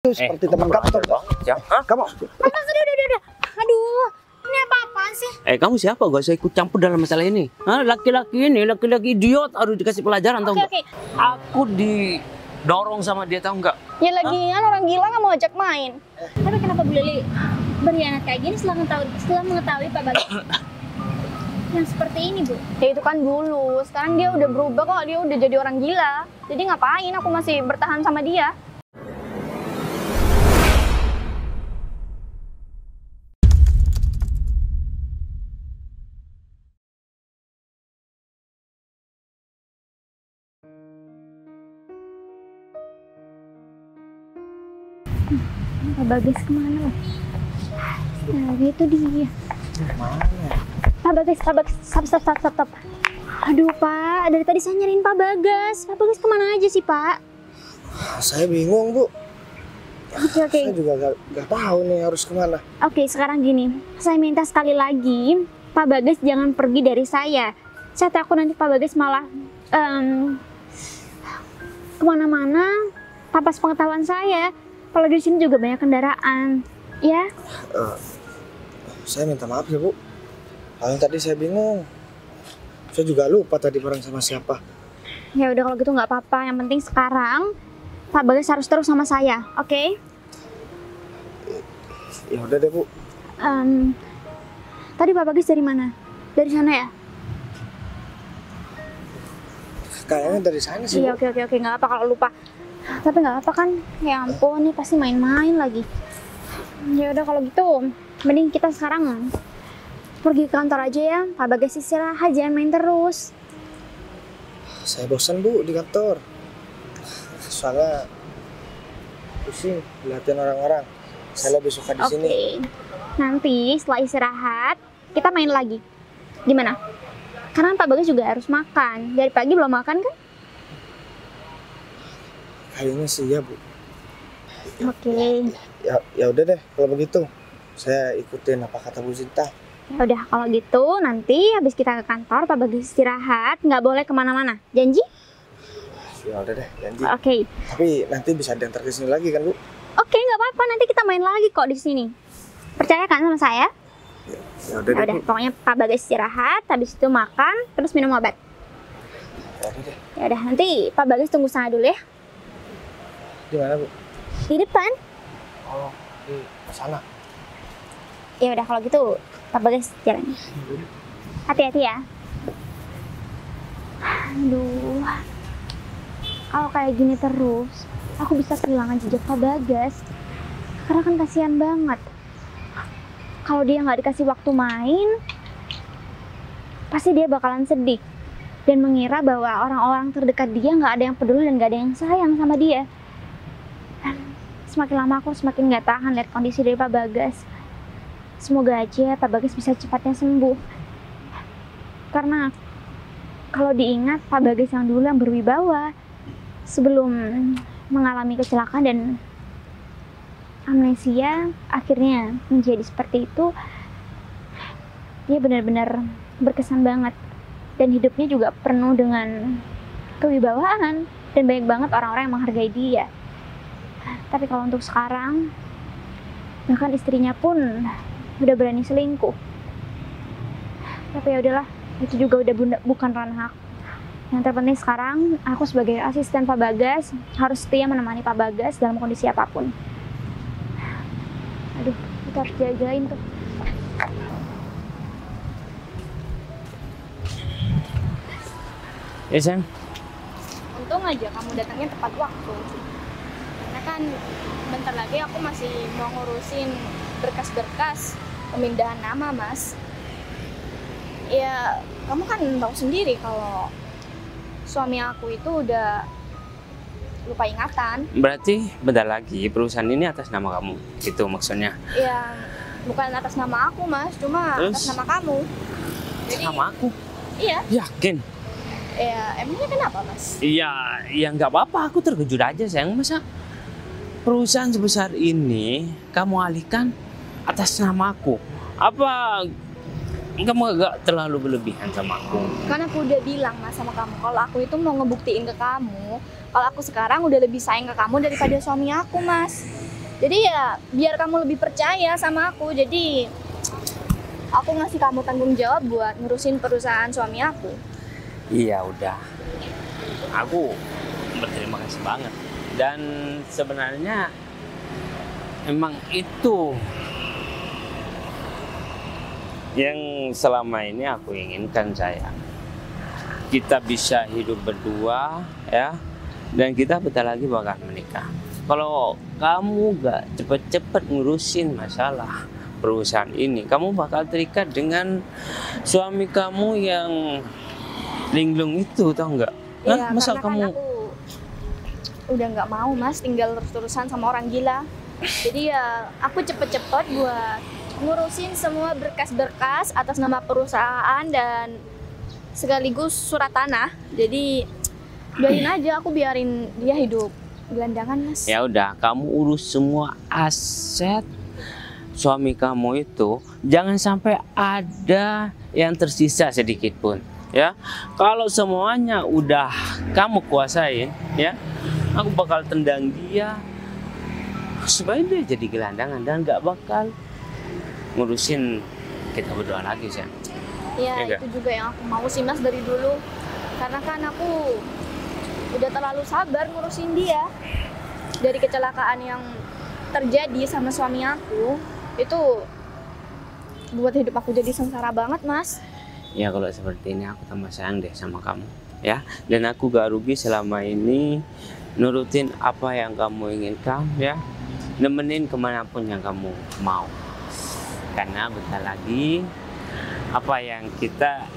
Seperti teman kamu banget ya. Hah? Kamu Mas, udah. Aduh, ini apa-apaan sih? Kamu siapa? Gak usah ikut campur dalam masalah ini. Hah? Laki-laki idiot harus dikasih pelajaran, tau nggak? Oke. Aku didorong sama dia, tau nggak? Ya lagian orang gila nggak mau ajak main. Tapi kenapa Bu Lili berkhianat kayak gini setelah mengetahui Pak Bagas yang seperti ini, Bu? Ya itu kan dulu, sekarang dia udah berubah kok, dia udah jadi orang gila. Jadi ngapain aku masih bertahan sama dia? Pak Bagas kemana loh? Nah, itu dia. Pak Bagas, stop. Aduh Pak, dari tadi saya nyariin Pak Bagas. Pak Bagas kemana aja sih Pak? Saya bingung, Bu. Oke. Saya juga gak tahu nih harus kemana. Oke, sekarang gini, saya minta sekali lagi, Pak Bagas jangan pergi dari saya. Saya takut nanti Pak Bagas malah kemana-mana tanpa sepengetahuan saya. Apalagi di sini juga banyak kendaraan, ya? Saya minta maaf ya, Bu. Kalau tadi saya bingung. Saya juga lupa tadi bareng sama siapa. Ya udah kalau gitu nggak apa-apa. Yang penting sekarang Pak Bagas harus terus sama saya, oke? Ya udah deh, Bu. Tadi Pak Bagas dari mana? Dari sana ya? Kayaknya dari sana sih, Iya, Bu. oke, nggak apa kalau lupa. Tapi nggak apa kan? Ya ampun, nih pasti main-main lagi. Ya udah kalau gitu, mending kita sekarang pergi ke kantor aja ya. Pak Bagas istirahat, jangan main terus. Saya bosan, Bu, di kantor. Soalnya pusing liatin orang-orang. Saya lebih suka di sini. Oke. Nanti setelah istirahat, kita main lagi. Gimana? Karena Pak Bagas juga harus makan. Dari pagi belum makan kan? Kayaknya sih ya, Bu. Oke. Ya udah deh kalau begitu. Saya ikutin apa kata Bu Sinta. Ya udah kalau gitu nanti habis kita ke kantor Pak Bagas istirahat, nggak boleh kemana-mana. Janji? Ya udah deh, janji. Oke. Tapi nanti bisa diantar ke sini lagi kan, Bu? Oke, nggak apa-apa. Nanti kita main lagi kok di sini. Percaya kan sama saya? Ya udah Ya deh, udah, Bu. pokoknya Pak Bagas istirahat, habis itu makan, terus minum obat. Ya udah deh. Ya udah, nanti Pak Bagas tunggu sana dulu ya. Di mana, Bu? Di depan. Oh, di sana. Ya udah kalau gitu Pak Bagas jalan. Hati-hati ya. Aduh. Kalau kayak gini terus, aku bisa kehilangan jejak Pak Bagas. Karena kan kasihan banget. Kalau dia nggak dikasih waktu main, pasti dia bakalan sedih dan mengira bahwa orang-orang terdekat dia nggak ada yang peduli dan nggak ada yang sayang sama dia. Semakin lama aku semakin nggak tahan lihat kondisi dari Pak Bagas. Semoga aja Pak Bagas bisa cepatnya sembuh. Karena kalau diingat Pak Bagas yang dulu yang berwibawa sebelum mengalami kecelakaan dan amnesia akhirnya menjadi seperti itu, dia benar-benar berkesan banget dan hidupnya juga penuh dengan kewibawaan dan banyak banget orang-orang yang menghargai dia. Tapi kalau untuk sekarang, bahkan istrinya pun udah berani selingkuh. Tapi ya udahlah, itu juga udah bukan ranah aku. Yang terpenting sekarang, aku sebagai asisten Pak Bagas harus setia menemani Pak Bagas dalam kondisi apapun. Aduh, kita harus jagain tuh. Ya, sayang. Untung aja kamu datangnya tepat waktu. Karena kan bentar lagi aku masih mau ngurusin berkas-berkas pemindahan nama, Mas. Ya, kamu kan tahu sendiri kalau suami aku itu udah lupa ingatan. Berarti bentar lagi perusahaan ini atas nama kamu, gitu maksudnya? Ya, bukan atas nama aku, Mas, cuma Terus? atas nama kamu. Jadi, Sama aku? iya. Yakin? Ya, emangnya kenapa, Mas? Iya, ya nggak apa-apa. Aku terkejut aja, sayang. Masa perusahaan sebesar ini kamu alihkan atas nama aku? Apa kamu agak terlalu berlebihan sama aku? Karena aku udah bilang, Mas, sama kamu kalau aku itu mau ngebuktiin ke kamu kalau aku sekarang udah lebih sayang ke kamu daripada suami aku, Mas. Jadi ya biar kamu lebih percaya sama aku. Jadi aku ngasih kamu tanggung jawab buat ngurusin perusahaan suami aku. Iya udah, aku berterima kasih banget. Dan sebenarnya emang itu yang selama ini aku inginkan, sayang. Kita bisa hidup berdua ya, dan kita bentar lagi bakal menikah. Kalau kamu gak cepet-cepet ngurusin masalah perusahaan ini, kamu bakal terikat dengan suami kamu yang linglung itu, tau nggak? Iya, Masa karena kamu kan aku udah nggak mau mas tinggal terus-terusan sama orang gila. Jadi ya aku cepet-cepet buat ngurusin semua berkas-berkas atas nama perusahaan dan sekaligus surat tanah. Jadi biarin aja, aku biarin dia hidup gelandangan mas. Ya udah, kamu urus semua aset suami kamu itu, jangan sampai ada yang tersisa sedikit pun. Ya, kalau semuanya udah kamu kuasain, ya, aku bakal tendang dia supaya dia jadi gelandangan dan gak bakal ngurusin kita berdua lagi, sih. Ya, Ya, itu juga yang aku mau sih mas dari dulu. Karena kan aku udah terlalu sabar ngurusin dia. Dari kecelakaan yang terjadi sama suami aku, itu buat hidup aku jadi sengsara banget mas. Ya kalau seperti ini aku tambah sayang deh sama kamu, ya. Dan aku gak rugi selama ini nurutin apa yang kamu inginkan, ya. Nemenin kemanapun yang kamu mau. Karena bentar lagi apa yang kita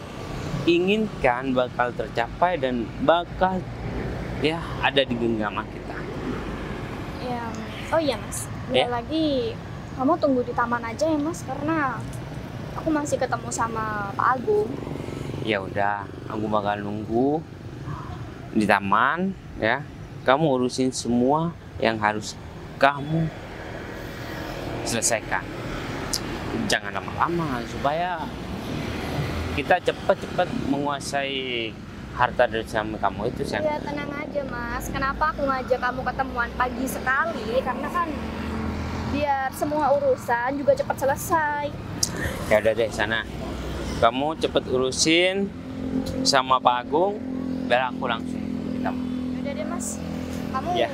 inginkan bakal tercapai dan bakal ya ada di genggaman kita. Ya, oh iya mas, Ya. lagi kamu tunggu di taman aja ya mas, karena aku masih ketemu sama Pak Agung. Ya udah, aku bakal nunggu di taman, ya. Kamu urusin semua yang harus kamu selesaikan. Jangan lama-lama supaya kita cepat-cepat menguasai harta dari suami kamu itu, sayang. Ya tenang aja mas, kenapa aku ngajak kamu ketemuan pagi sekali? Karena kan biar semua urusan juga cepat selesai. Ya udah deh, sana. Kamu cepet urusin sama Pak Agung, biar aku langsung ke taman. Udah deh mas, kamu Ya.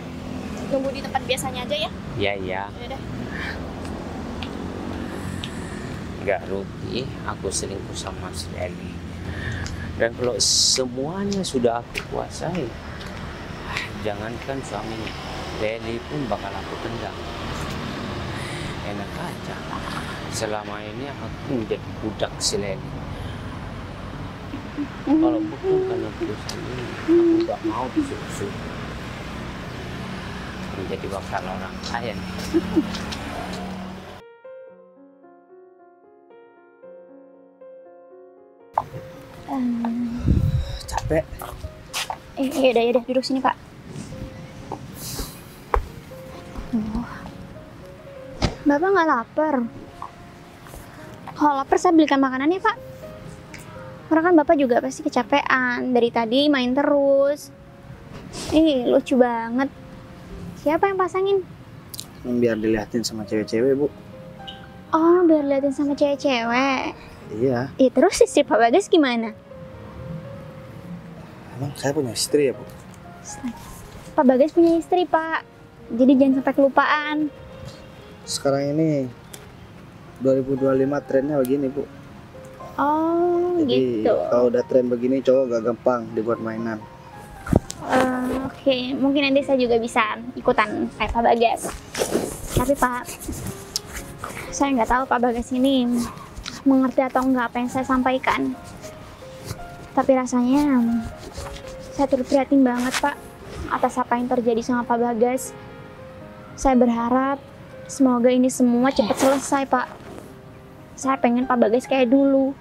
nunggu di tempat biasanya aja ya. Iya, iya. Udah. Nggak rugi aku selingkuh sama si Leli. Dan kalau semuanya sudah aku kuasai, jangankan suaminya, Leli pun bakal aku tendang. Enak aja. Selama ini aku menjadi budak si Leli. Kalau bukan karena perusahaan ini, aku nggak mau disuruh menjadi bakal orang kaya nih. Capek. Ya udah duduk sini pak. Bapak nggak lapar? Kalau lapar saya belikan makanan ya pak. Karena kan bapak juga pasti kecapean dari tadi main terus. Lucu banget. Siapa yang pasangin? Biar dilihatin sama cewek-cewek, Bu. Oh, biar liatin sama cewek-cewek. Iya. Terus istri Pak Bagas gimana? Emang saya punya istri ya, Bu? Pak Bagas punya istri, Pak. Jadi jangan sampai kelupaan. Sekarang ini 2025 trennya begini, Bu. Oh, Jadi gitu. kalau udah tren begini cowok gak gampang dibuat mainan. Oke, mungkin nanti saya juga bisa ikutan kayak Pak Bagas. Tapi Pak, saya nggak tahu Pak Bagas ini mengerti atau enggak apa yang saya sampaikan. Tapi rasanya saya turut prihatin banget Pak atas apa yang terjadi sama Pak Bagas. Saya berharap semoga ini semua cepat selesai Pak. Saya pengen Pak Bagas kayak dulu,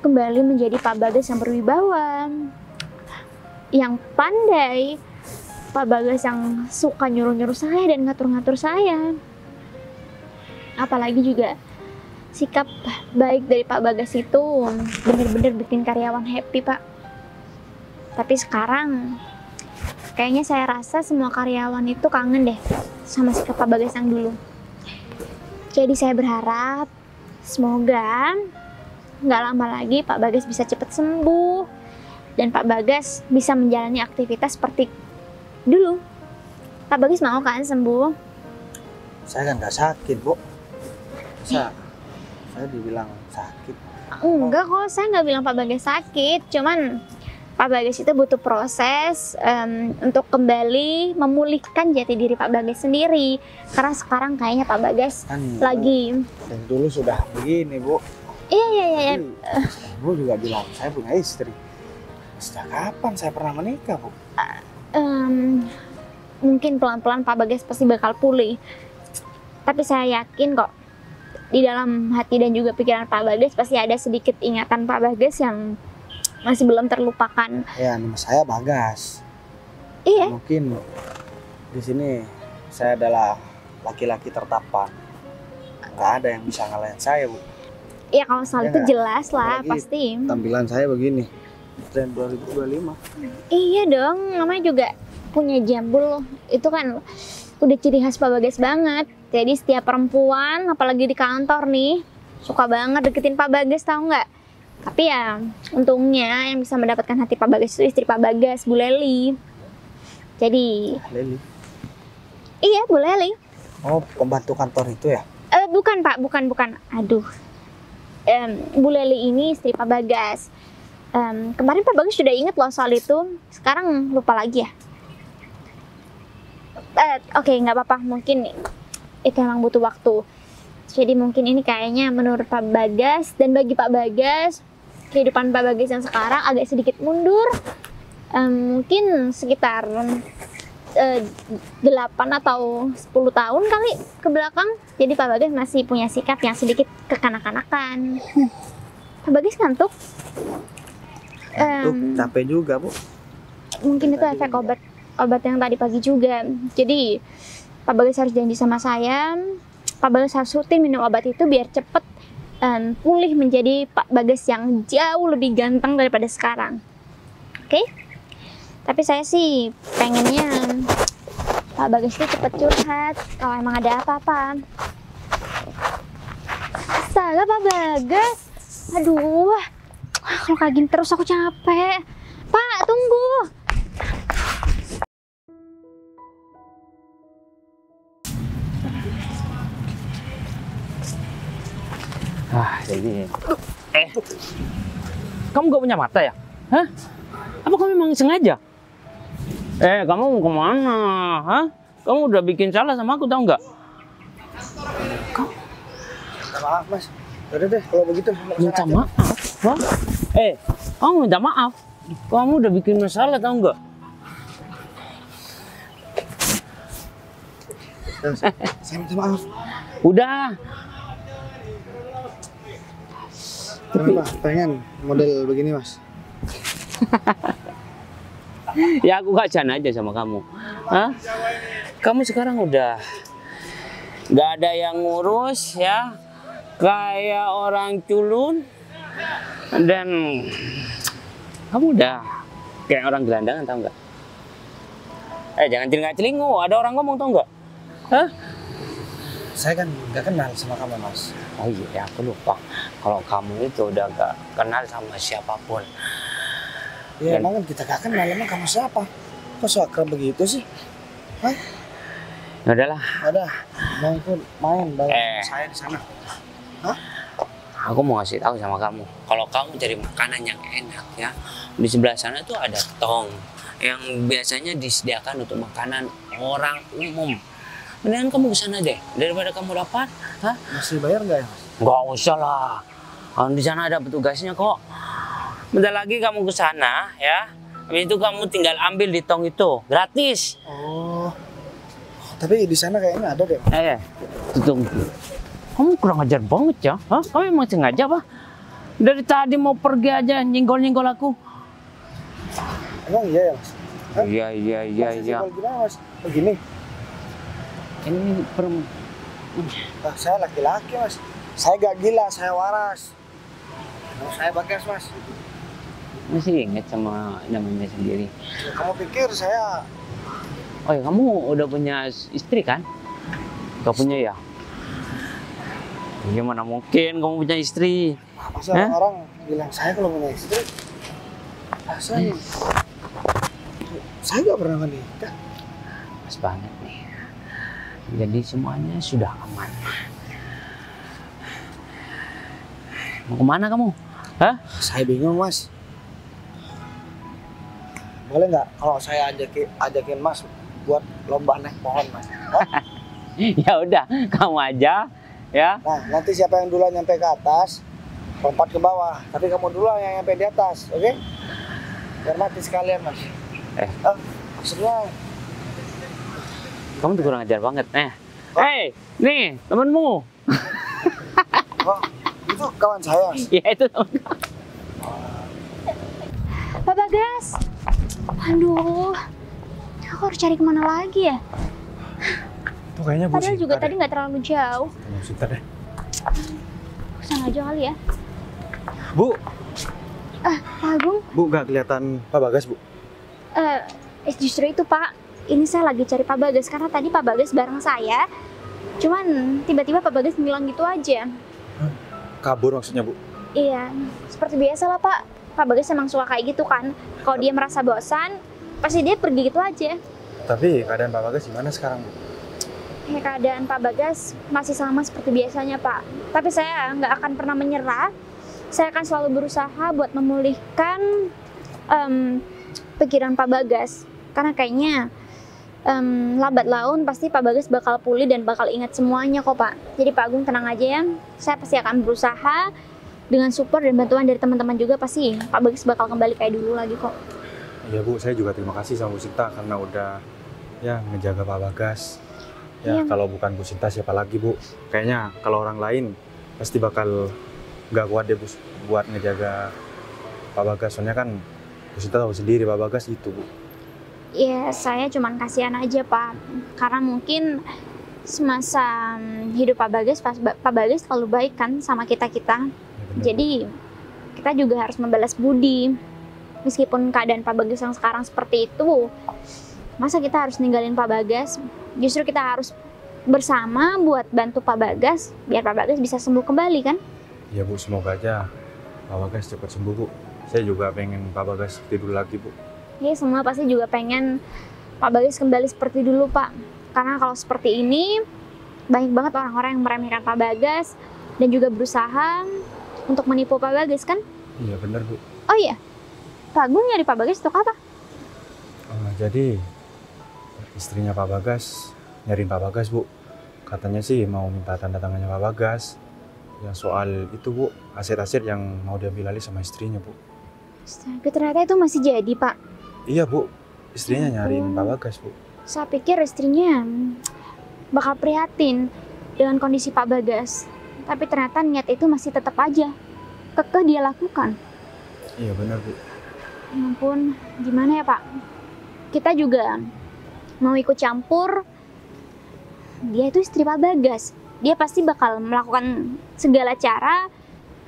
kembali menjadi Pak Bagas yang berwibawa, yang pandai, Pak Bagas yang suka nyuruh-nyuruh saya dan ngatur-ngatur saya. Apalagi juga sikap baik dari Pak Bagas itu bener-bener bikin karyawan happy Pak. Tapi sekarang kayaknya saya rasa semua karyawan itu kangen deh sama sikap Pak Bagas yang dulu. Jadi saya berharap semoga nggak lama lagi Pak Bagas bisa cepat sembuh dan Pak Bagas bisa menjalani aktivitas seperti dulu. Pak Bagas mau kan sembuh? Saya kan nggak sakit, Bu. Masa saya dibilang sakit? Enggak kok, saya nggak bilang Pak Bagas sakit. Cuman Pak Bagas itu butuh proses untuk kembali memulihkan jati diri Pak Bagas sendiri. Karena sekarang kayaknya Pak Bagas Kan lagi... dari dulu sudah begini, Bu. Iya. Bu juga bilang saya punya istri. Sejak kapan saya pernah menikah, Bu? Mungkin pelan-pelan Pak Bagas pasti bakal pulih. Tapi saya yakin kok di dalam hati dan juga pikiran Pak Bagas pasti ada sedikit ingatan Pak Bagas yang masih belum terlupakan. Ya, nama saya Bagas. Iya. Mungkin di sini saya adalah laki-laki tertampan. Nggak ada yang bisa ngalahin saya, Bu. Iya, kalau soal Ya itu nggak? jelas lah, Apalagi pasti. Tampilan saya begini. Tren 2025. Iya dong, namanya juga punya jambul. Itu kan udah ciri khas Pak Bagas banget. Jadi setiap perempuan, apalagi di kantor nih, suka banget deketin Pak Bagas, tahu nggak? Tapi ya, untungnya yang bisa mendapatkan hati Pak Bagas itu istri Pak Bagas, Bu Leli. Jadi, Leli. iya Bu Leli. Oh, pembantu kantor itu ya? Bukan Pak, bukan. Aduh, Bu Leli ini istri Pak Bagas. Kemarin Pak Bagas sudah inget loh soal itu. Sekarang lupa lagi ya. Oke, nggak apa-apa. Mungkin itu emang butuh waktu. Jadi mungkin ini kayaknya menurut Pak Bagas, dan bagi Pak Bagas, kehidupan Pak Bagas yang sekarang agak sedikit mundur. Mungkin sekitar 8 atau 10 tahun kali ke belakang. Jadi Pak Bagas masih punya sikap yang sedikit kekanak-kanakan. Pak Bagas ngantuk? Capek juga, Bu. Mungkin itu efek obat yang tadi pagi juga. Jadi Pak Bagas harus janji sama saya, Pak Bagas harus rutin minum obat itu biar cepet pulih menjadi Pak Bagas yang jauh lebih ganteng daripada sekarang. Oke? Tapi saya sih pengennya Pak Bagas itu cepet curhat kalau emang ada apa-apa. Astaga Pak Bagas, aduh, kalau kayak gini terus aku capek. Pak, tunggu. Jadi kamu gak punya mata ya? Hah? Apa kamu memang sengaja? Kamu mau kemana? Hah? Kamu udah bikin salah sama aku, tahu nggak? Minta maaf, Mas. Udah deh, kalau begitu Minta maaf? Hah? Kamu minta maaf? Kamu udah bikin masalah, tahu nggak? Saya minta maaf. Udah. Kenapa pengen model begini, Mas? Ya aku kasihan aja sama kamu. Hah? Kamu sekarang udah nggak ada yang ngurus ya, kayak orang culun, dan kamu udah kayak orang gelandangan, tahu nggak? Jangan telinga-telingu, ada orang ngomong, tahu nggak? Hah? Saya kan nggak kenal sama kamu, Mas. Oh iya, aku lupa. Kalau kamu itu udah gak kenal sama siapapun. Ya emang kan kita gak kenal, emang kamu siapa? Kok so akrab begitu sih? Hah? Ya udahlah. Ada, mau ikut main bareng saya di sana. Hah? Aku mau ngasih tahu sama kamu. Kalau kamu cari makanan yang enak ya, di sebelah sana tuh ada tong yang biasanya disediakan untuk makanan orang umum. Mendingan kamu ke sana deh daripada kamu dapat. Hah? Masih bayar nggak ya, Mas? Nggak usah lah. Di sana ada petugasnya kok. Bentar lagi kamu ke sana ya. Habis itu kamu tinggal ambil di tong itu, gratis. Oh. Tapi di sana kayaknya ada deh. Tunggu. Kamu kurang ajar banget ya. Hah? Kamu emang sengaja apa? Dari tadi mau pergi aja nyenggol-nyenggol aku. Emang iya ya, Mas? Hah? Iya. Senggol gimana, Mas? Begini. Ini Nah, saya laki-laki, Mas. Saya gak gila, saya waras. Nah, saya Bagas, Mas. masih ingat sama namanya sendiri. Kamu pikir saya Oh ya, kamu udah punya istri kan? Gak punya ya? Gimana mungkin kamu punya istri? Masa orang bilang saya kalau punya istri? Saya nggak pernah menikah. Pas banget nih. Jadi semuanya sudah aman. Mau kemana kamu? Hah? Saya bingung, Mas. Boleh nggak kalau saya ajakin Mas buat lomba naik pohon, Mas? Hah? Ya udah, kamu aja ya. Nah, nanti siapa yang duluan nyampe ke atas, lompat ke bawah. Tapi kamu duluan yang nyampe di atas, oke? Biar mati sekalian, Mas. Maksudnya Kamu tuh kurang ajar banget. Hei, nih temenmu. oh, itu kawan saya. Ya itu temen. Pak Bagas. Aduh, aku harus cari kemana lagi ya? Itu kayaknya Bu Padahal Sinta juga deh. tadi nggak terlalu jauh. Bu Sinta deh. Kesana aja kali ya. Bu, Pak Agung, Bu nggak kelihatan Pak Bagas, Bu? justru itu Pak. Ini saya lagi cari Pak Bagas karena tadi Pak Bagas bareng saya. Cuman tiba-tiba Pak Bagas ngilang gitu aja. Kabur maksudnya, Bu? Iya, seperti biasa lah Pak. Pak Bagas emang suka kayak gitu kan. Kalau dia merasa bosan, pasti dia pergi gitu aja. Tapi keadaan Pak Bagas gimana sekarang, Bu? Ya, keadaan Pak Bagas masih sama seperti biasanya Pak. Tapi saya nggak akan pernah menyerah. Saya akan selalu berusaha buat memulihkan pikiran Pak Bagas. Karena kayaknya lambat laun pasti Pak Bagas bakal pulih dan bakal ingat semuanya kok Pak. Jadi Pak Agung tenang aja ya. Saya pasti akan berusaha dengan support dan bantuan dari teman-teman juga, pasti Pak Bagas bakal kembali kayak dulu lagi kok. Iya Bu, saya juga terima kasih sama Bu Sinta karena udah ya ngejaga Pak Bagas. Ya Iya. kalau bukan Bu Sinta siapa lagi Bu? Kayaknya kalau orang lain pasti bakal nggak kuat deh Bu buat ngejaga Pak Bagas. Soalnya kan Bu Sinta tahu sendiri Pak Bagas itu Bu. Ya saya cuman kasihan aja Pak. Karena mungkin semasa hidup Pak Bagas, Pak Bagas selalu baik kan sama kita-kita. Ya, bener, Jadi kita juga harus membalas budi. Meskipun keadaan Pak Bagas yang sekarang seperti itu, masa kita harus ninggalin Pak Bagas? Justru kita harus bersama buat bantu Pak Bagas biar Pak Bagas bisa sembuh kembali kan? Bu. Ya Bu, semoga aja Pak Bagas cepat sembuh Bu. Saya juga pengen Pak Bagas seperti dulu lagi Bu. Ya semua pasti juga pengen Pak Bagas kembali seperti dulu Pak. Karena kalau seperti ini banyak banget orang-orang yang meremehkan Pak Bagas dan juga berusaha untuk menipu Pak Bagas kan? Iya bener Bu. Oh iya, Pak Agung nyari Pak Bagas untuk apa? Jadi istrinya Pak Bagas nyariin Pak Bagas Bu. Katanya sih mau minta tanda tangannya Pak Bagas. Ya soal itu Bu, aset-aset yang mau diambil alih sama istrinya Bu. Tapi ternyata itu masih jadi Pak. Iya Bu, istrinya nyariin Pak Bagas Bu. Saya pikir istrinya bakal prihatin dengan kondisi Pak Bagas. Tapi ternyata niat itu masih tetap aja kekeh dia lakukan. Iya benar Bu. Ya ampun, gimana ya Pak? Kita juga mau ikut campur. Dia itu istri Pak Bagas. Dia pasti bakal melakukan segala cara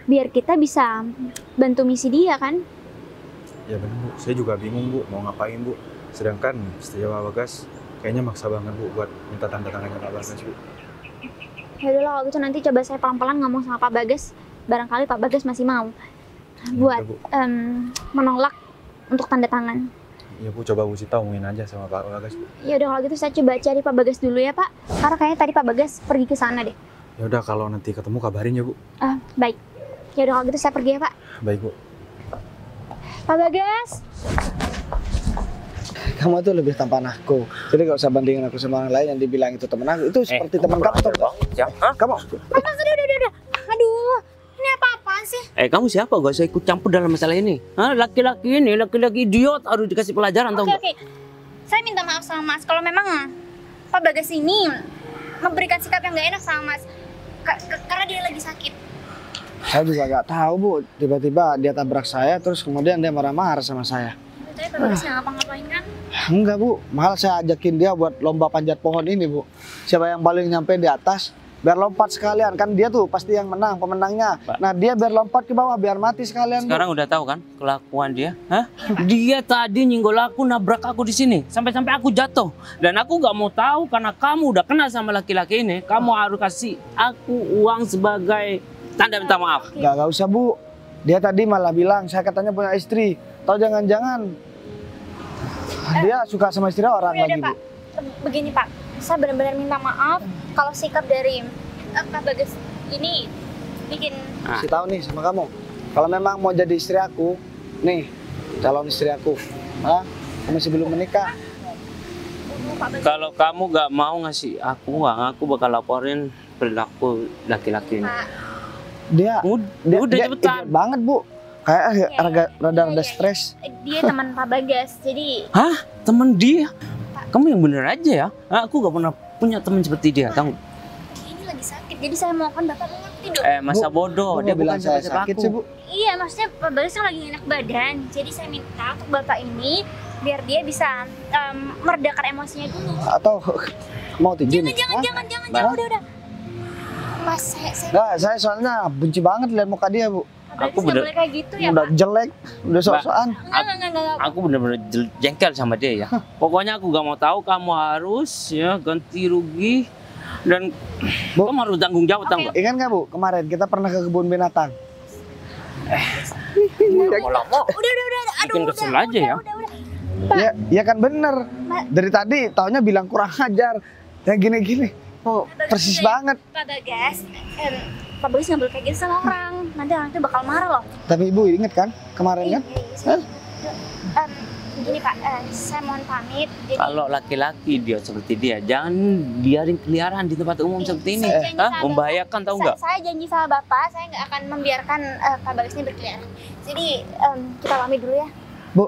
biar kita bisa bantu misi dia kan? Iya benar Bu, saya juga bingung Bu mau ngapain Bu. Sedangkan istrinya Pak Bagas kayaknya maksa banget Bu buat minta tanda tangannya Pak Bagas Bu. Ya udahlah kalau gitu nanti coba saya pelan-pelan ngomong sama Pak Bagas. Barangkali Pak Bagas masih mau buat Bu. menolak untuk tanda tangan. Iya Bu, coba Bu Sita omongin aja sama Pak Bagas Bu. Ya udah kalau gitu saya coba cari Pak Bagas dulu ya Pak. Karena kayaknya tadi Pak Bagas pergi ke sana deh. Ya udah kalau nanti ketemu kabarin ya Bu. Baik. Ya udah kalau gitu saya pergi ya Pak. Baik Bu. Pak Bagas. Kamu tuh lebih tampan aku. Jadi gak usah bandingin aku sama orang lain yang dibilang itu temen aku. Itu seperti teman kamu. Ya? Kamu Mas udah. Aduh, ini apa-apaan sih? Kamu siapa? Gak usah ikut campur dalam masalah ini. Laki-laki ini, laki-laki idiot harus dikasih pelajaran tau nggak? Oke. Saya minta maaf sama Mas kalau memang Pak Bagas ini memberikan sikap yang gak enak sama Mas. Karena dia lagi sakit. saya juga gak tahu Bu. Tiba-tiba dia tabrak saya terus kemudian dia marah-marah sama saya. Tapi Pak Bagas nggak ngapa-ngapain kan? Enggak Bu, malah saya ajakin dia buat lomba panjat pohon ini Bu. Siapa yang paling nyampe di atas, biar lompat sekalian. Kan dia tuh pasti yang menang, pemenangnya. Pak. Nah dia biar lompat ke bawah, biar mati sekalian. Bu. Sekarang udah tahu kan kelakuan dia? Hah? Dia tadi nyenggol aku, nabrak aku di sini, sampai-sampai aku jatuh. Dan aku nggak mau tahu karena kamu udah kenal sama laki-laki ini, kamu harus kasih aku uang sebagai tanda minta maaf. Gak usah Bu. Dia tadi malah bilang saya katanya punya istri. Tahu jangan-jangan dia suka sama istri orang Udah, lagi Pak. Bu. Begini Pak, saya benar-benar minta maaf kalau sikap dari Kak Bagas ini bikin Kasih tahu nih sama kamu. Kalau memang mau jadi istri aku, nih calon istri aku. Hah? Aku masih belum menikah. Pak Bagas. Kalau kamu nggak mau ngasih aku uang, aku bakal laporin perilaku laki-laki ini. Pak, Dia Udah cepetan. ide banget Bu. Kayak rada iya. stres. Dia teman Pak Bagas, jadi Hah? Temen dia? Kamu yang bener aja ya? Aku gak pernah punya temen seperti dia, tahu? ini lagi sakit. Jadi saya mohon Bapak mengerti dong. Masa bodoh, Bu, dia bilang bukan saya siapa-siapa sakit aku. sih Bu. Iya, maksudnya Pak Bagas kan lagi gak enak badan. Jadi saya minta untuk Bapak ini biar dia bisa meredakan emosinya dulu. Atau mau tinggi nih? Hah? Jangan, udah. Mas, saya Nggak, saya soalnya benci banget lihat muka dia Bu. Pak Bagas Aku nggak bener- boleh kayak gitu ya Udah Pak. jelek, udah sok-sokan. Enggak. Aku bener-bener jengkel sama dia ya. Pokoknya aku gak mau tahu, kamu harus ya ganti rugi dan Bu. kamu harus tanggung jawab, tahu nggak? Ingat nggak Bu, kemarin kita pernah ke kebun binatang. Udah. Bikin kesel aja ya. Ya kan bener. Dari tadi taunya bilang kurang ajar. Yang gini-gini. Oh, persis banget. Pak Bagas, Pak Bagas nggak boleh kayak gitu sama orang. Nanti orang itu bakal marah loh. Tapi Ibu inget kan kemarin kan? Hah? Gini Pak, saya mohon pamit. Jadi Kalau laki-laki dia seperti dia, jangan biarin keliaran di tempat umum seperti ini. saya janji Hah? sama Membahayakan, tahu nggak? saya janji sama Bapak, saya nggak akan membiarkan Pak Bagas ini berkeliaran. Jadi kita pamit dulu ya. Bu,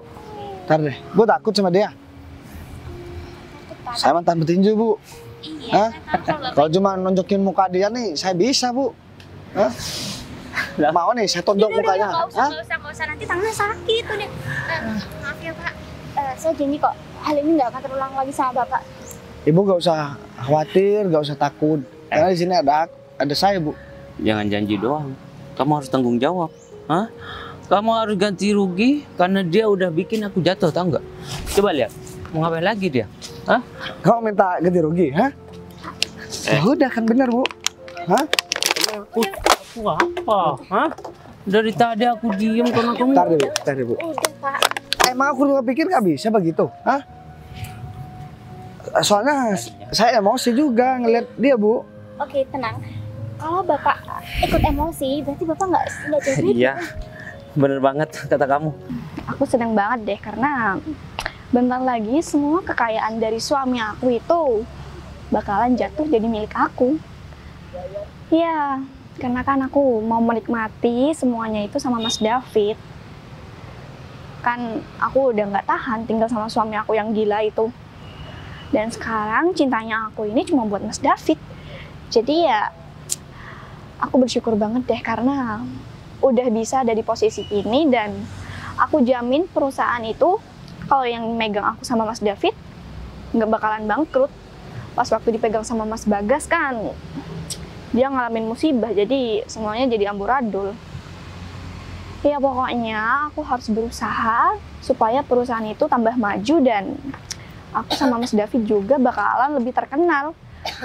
ntar deh. Bu takut sama dia. Pak. Saya mantan petinju Bu. Iya, Hah? saya tahu kalau Bapak Kalau cuma nunjukin muka dia nih, saya bisa Bu. Hah? Mau nih, saya todok mukanya. nggak Hah? usah, nanti tangannya sakit udah. Maaf ya Pak, saya janji kok hal ini nggak akan terulang lagi sama Bapak. Ibu gak usah khawatir, gak usah takut. Karena di sini ada saya Bu. Jangan janji doang. Kamu harus tanggung jawab. Hah? Kamu harus ganti rugi karena dia udah bikin aku jatuh, tahu nggak? Coba lihat, mau ngapain lagi dia? Hah? Kamu minta ganti rugi, hah? Ya udah kan bener Bu. Hah? Aku apa? Hah? Dari tadi aku diem karena kamu. Ntar deh Bu. Udah Pak. Emang aku juga pikir gak bisa begitu, hah? Soalnya saya emosi juga ngeliat dia Bu. Oke, tenang. Kalau Bapak ikut emosi, berarti Bapak nggak jadi. Iya, bener banget kata kamu. Aku seneng banget deh karena bentar lagi semua kekayaan dari suami aku itu bakalan jatuh jadi milik aku. Ya, karena kan aku mau menikmati semuanya itu sama Mas David. Kan aku udah nggak tahan tinggal sama suami aku yang gila itu. Dan sekarang cintanya aku ini cuma buat Mas David. Jadi ya, aku bersyukur banget deh karena udah bisa ada di posisi ini dan aku jamin perusahaan itu kalau yang megang aku sama Mas David nggak bakalan bangkrut. Pas waktu dipegang sama Mas Bagas kan dia ngalamin musibah jadi semuanya jadi amburadul. Ya pokoknya aku harus berusaha supaya perusahaan itu tambah maju dan aku sama Mas David juga bakalan lebih terkenal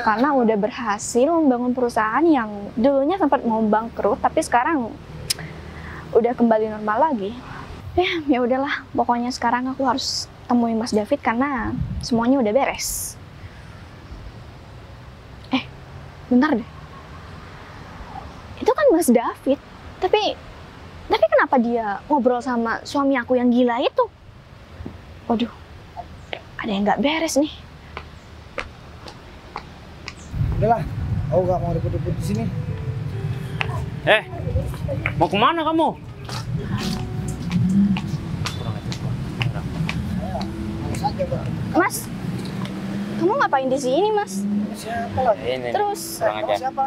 karena udah berhasil membangun perusahaan yang dulunya sempat mau bangkrut tapi sekarang udah kembali normal lagi. Ya udahlah, pokoknya sekarang aku harus temui Mas David karena semuanya udah beres. Bentar deh. Itu kan Mas David, tapi kenapa dia ngobrol sama suami aku yang gila itu? Waduh, ada yang nggak beres nih. Udahlah, aku gak mau ribut-ribut di sini. Mau kemana kamu? Mas, kamu ngapain di sini, Mas? Siapa lagi? Ini. Terus, Kurang Kamu ajar. siapa?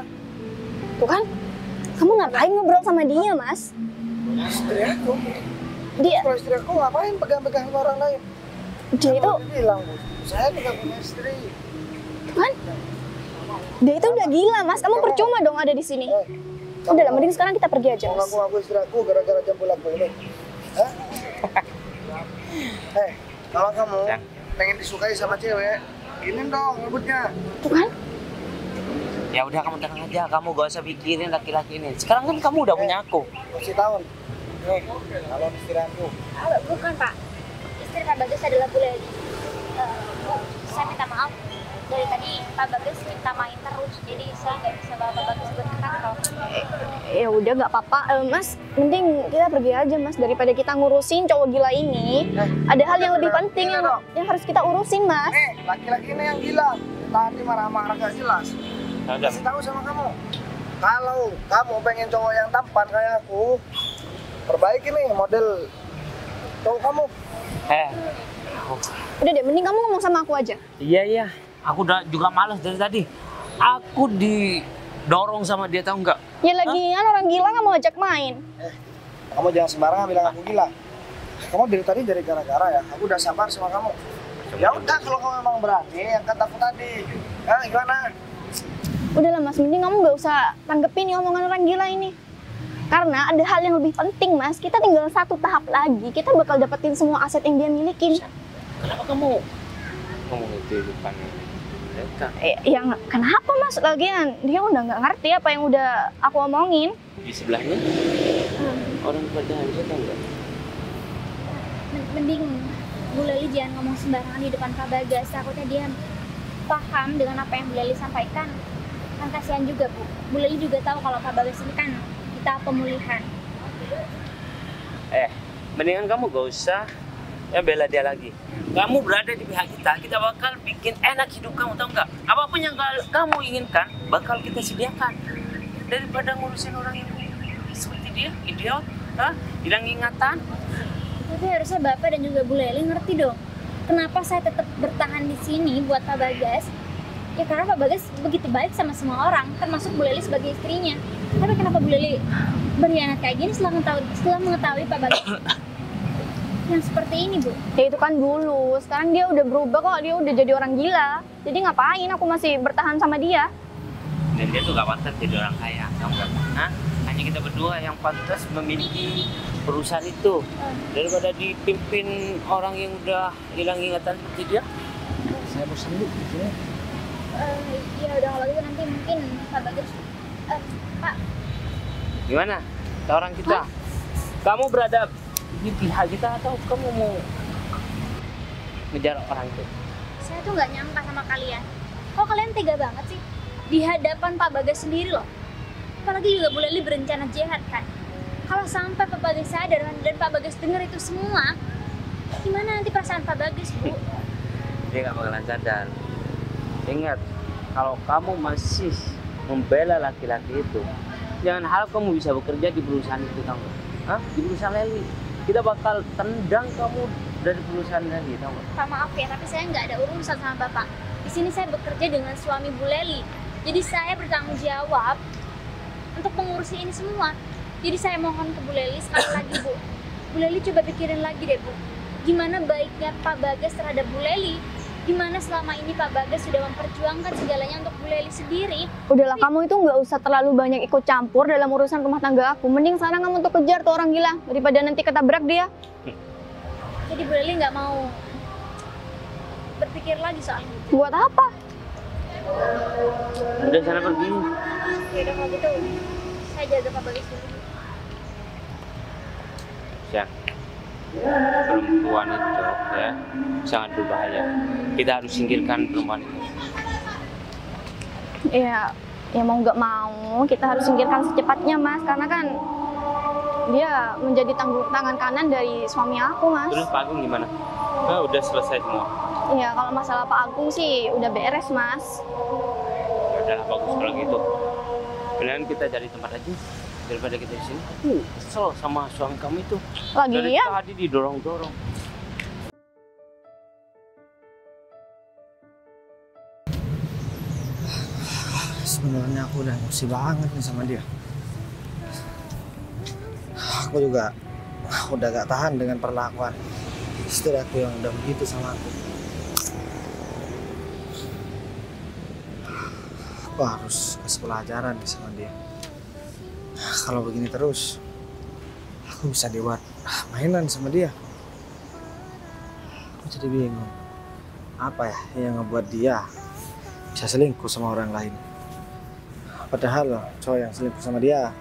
tuh kan, kamu ngapain ngobrol sama dia, Mas? Istri aku. Dia Kalau istri aku ngapain pegang-pegang sama orang lain? itu Dia bilang Bu, saya juga punya istri. kan Dia itu udah gila, Mas. Kamu percuma dong ada di sini. Udah lah, mending sekarang kita pergi aja, Mas. Ngaku-ngaku istri aku gara-gara jam pulang ini. Hah? Kalau kamu pengen disukai sama cewek, gini dong ngebutnya. Tuh kan? Ya udah kamu tenang aja, kamu gak usah pikirin laki-laki ini. Sekarang kan kamu udah punya aku. Masih tahun. Nih, kalau istri aku. Bukan, Pak. Istri Pak Bagas adalah Bu Leli. Saya minta maaf. Dari tadi Pak Bagas minta main terus, jadi saya nggak bisa bawa Pak Bagas buat ke kantor. Ya udah, nggak apa-apa, Mas. Mending kita pergi aja, Mas, daripada kita ngurusin cowok gila ini. Ada hal yang lebih penting yang harus kita urusin, Mas. Laki-laki ini yang gila. Tadi marah-marah gak jelas. Kasih tahu sama kamu. Kalau kamu pengen cowok yang tampan kayak aku, perbaiki nih model cowok kamu. Udah deh, mending kamu ngomong sama aku aja. Iya. Aku udah juga malas dari tadi. Aku didorong sama dia, tahu nggak? Ya lagian orang gila nggak mau ajak main. Kamu jangan sembarangan bilang aku gila. Kamu dari tadi dari gara-gara ya. Aku udah sabar sama kamu. Ya udah, kalau kamu memang berani yang kata aku tadi. Gimana? Udah lah, Mas, mending kamu nggak usah tanggepin omongan orang gila ini. Karena ada hal yang lebih penting, Mas. Kita tinggal satu tahap lagi. Kita bakal dapetin semua aset yang dia milikin. Kenapa kamu ngomong itu di depan mereka? Ya kenapa, Mas? Lagian dia udah nggak ngerti apa yang udah aku omongin. Di sebelahnya orang pada aja kan nggak? Mending Bu Leli jangan ngomong sembarangan di depan Pak Bagas. Takutnya dia paham dengan apa yang Bu Leli sampaikan. Kan kasihan juga, Bu. Bu Leli juga tahu kalau Pak Bagas ini kan kita pemulihan. Mendingan kamu gak usah bela dia lagi. Kamu berada di pihak kita bakal bikin enak hidup kamu, tahu nggak? Apapun yang kamu inginkan, bakal kita sediakan. Daripada ngurusin orang yang seperti dia, idiot, hilang ingatan. Tapi harusnya Bapak dan juga Bu Leli ngerti dong. Kenapa saya tetap bertahan di sini buat Pak Bagas? Ya karena Pak Bagas begitu baik sama semua orang, termasuk Bu Leli sebagai istrinya. Tapi kenapa Bu Leli berkhianat kayak gini setelah mengetahui Pak Bagas yang seperti ini, Bu? Ya itu kan dulu, sekarang dia udah berubah kok, dia udah jadi orang gila. Jadi ngapain aku masih bertahan sama dia? Dan dia tuh gak pantas jadi orang kaya, tahu nggak? Hanya kita berdua yang pantas memiliki perusahaan itu. Daripada dipimpin orang yang udah hilang ingatan seperti dia. Saya bosan dulu. Ya udah, kalau gitu nanti mungkin Pak Bagas. Pak. Gimana? Tawaran kita? Kamu berada di pihak kita atau kamu mau ngejar orang itu? Saya tuh nggak nyangka sama kalian. Kok kalian tega banget sih? Di hadapan Pak Bagas sendiri loh. Apalagi juga Bu Leli berencana jahat kan. Kalau sampai Pak Bagas sadar dan Pak Bagas dengar itu semua, gimana nanti perasaan Pak Bagas, Bu? Dia nggak bakalan sadar. Ingat, kalau kamu masih membela laki-laki itu, jangan harap kamu bisa bekerja di perusahaan itu, tahu nggak? Di perusahaan Leli. Kita bakal tendang kamu dari perusahaan Leli, tahu nggak? Pak, maaf ya, tapi saya nggak ada urusan sama Bapak. Di sini saya bekerja dengan suami Bu Leli. Jadi saya bertanggung jawab untuk mengurusi ini semua. Jadi saya mohon ke Bu Leli sekali lagi, Bu. Bu Leli coba pikirin lagi deh, Bu. Gimana baiknya Pak Bagas terhadap Bu Leli? Gimana selama ini Pak Bagas sudah memperjuangkan segalanya untuk Bu Leli sendiri? Udahlah, kamu itu nggak usah terlalu banyak ikut campur dalam urusan rumah tangga aku. Mending sekarang kamu tuh kejar tuh orang gila daripada nanti ketabrak dia. Jadi Bu Leli nggak mau berpikir lagi soal itu. Buat apa? Udah sana pergi. Ya udah, kalau gitu saya jaga Pak Bagas dulu. Siang. Perempuan itu ya sangat berbahaya. Kita harus singkirkan perempuan itu. Ya mau nggak mau kita harus singkirkan secepatnya, Mas. Karena kan dia menjadi tangan kanan dari suami aku, Mas. Terus Pak Agung gimana? Udah selesai semua. Iya, kalau masalah Pak Agung sih udah beres, Mas. Ya udahlah, bagus kalau gitu. Kemudian kita cari tempat aja daripada kita di sini. Aku kesel sama suami kamu itu. Dari tadi didorong-dorong. Sebenarnya aku udah emosi banget nih sama dia. Aku juga udah gak tahan dengan perlakuan istri aku yang udah begitu sama aku. Aku Aku harus kasih pelajaran nih sama dia. Kalau begini terus, aku bisa dibuat mainan sama dia. Aku jadi bingung. Apa ya yang ngebuat dia bisa selingkuh sama orang lain? Padahal cowok yang selingkuh sama dia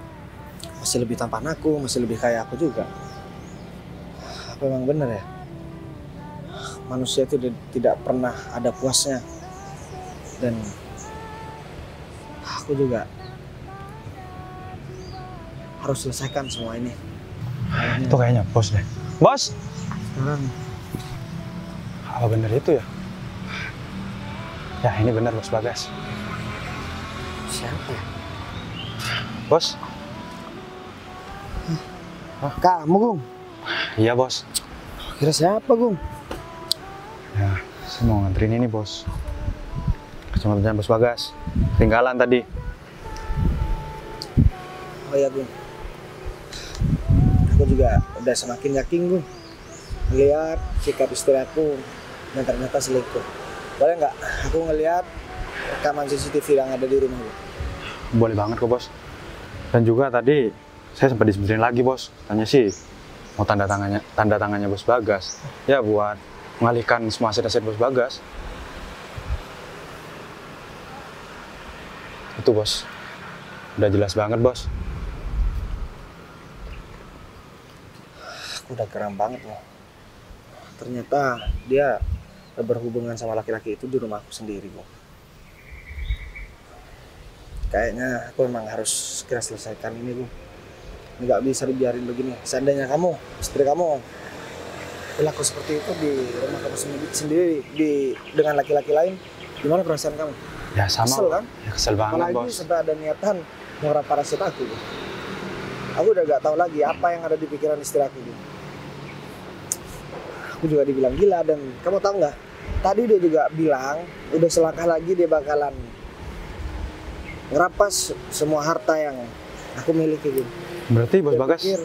masih lebih tampan aku, masih lebih kaya aku juga. Apa memang benar ya? Manusia itu tidak pernah ada puasnya. Dan aku juga harus selesaikan semua ini. Itu kayaknya bos deh. Bos! Sekarang Apa bener itu ya? Ya ini bener Bos Bagas. siapa ya? Bos? Kamu, Gung? Iya bos. Kira siapa, Gung? Ya, saya mau nganterin ini bos. Kecamatan Bos Bagas. Ketinggalan tadi. Oh iya, Gung. Aku juga udah semakin yakin, Gung. Lihat sikap istri aku yang ternyata selingkuh. Boleh nggak aku ngelihat rekaman CCTV yang ada di rumah, Gung? Boleh banget kok bos. Dan juga tadi saya sempat disebutin lagi bos. Tanya sih mau tanda tangannya Bos Bagas. Ya buat mengalihkan semua aset-aset Bos Bagas. Itu bos. Udah jelas banget bos. Aku udah geram banget loh. Ternyata dia berhubungan sama laki-laki itu di rumahku sendiri, Gung. Kayaknya aku memang harus segera selesaikan ini, Gung. Ini nggak bisa dibiarin begini. Seandainya kamu, istri kamu, berlaku seperti itu di rumah kamu sendiri dengan laki-laki lain, gimana perasaan kamu? Ya sama. Kesel kan? Ya kesel banget Apalagi bos. sampai ada niatan ngeram parasit aku, Gung. Aku udah nggak tahu lagi apa yang ada di pikiran istri aku, Gung. Aku juga dibilang gila, dan kamu tahu nggak? Tadi dia juga bilang udah selangkah lagi dia bakalan ngerampas semua harta yang aku miliki, Gung. Berarti Bos Dia Bagas pikir,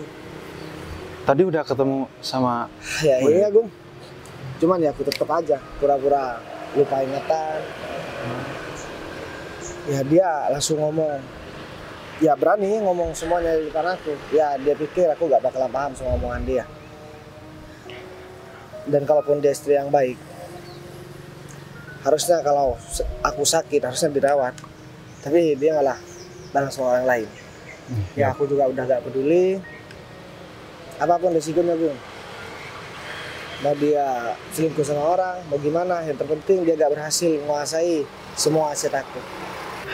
tadi udah ketemu sama... ya iya, Gung. Cuman ya aku tetap aja pura-pura lupa ingatan. Ya dia langsung ngomong, ya berani ngomong semuanya di depan aku. Ya dia pikir aku gak bakalan paham sama omongan dia. Dan kalaupun dia istri yang baik, harusnya kalau aku sakit harusnya dirawat. Tapi dia malah balas sama orang lain. Ya aku juga udah gak peduli. Apapun resikonya, Gung. Mau dia selingkuh sama orang, mau gimana, yang terpenting dia gak berhasil menguasai semua aset aku.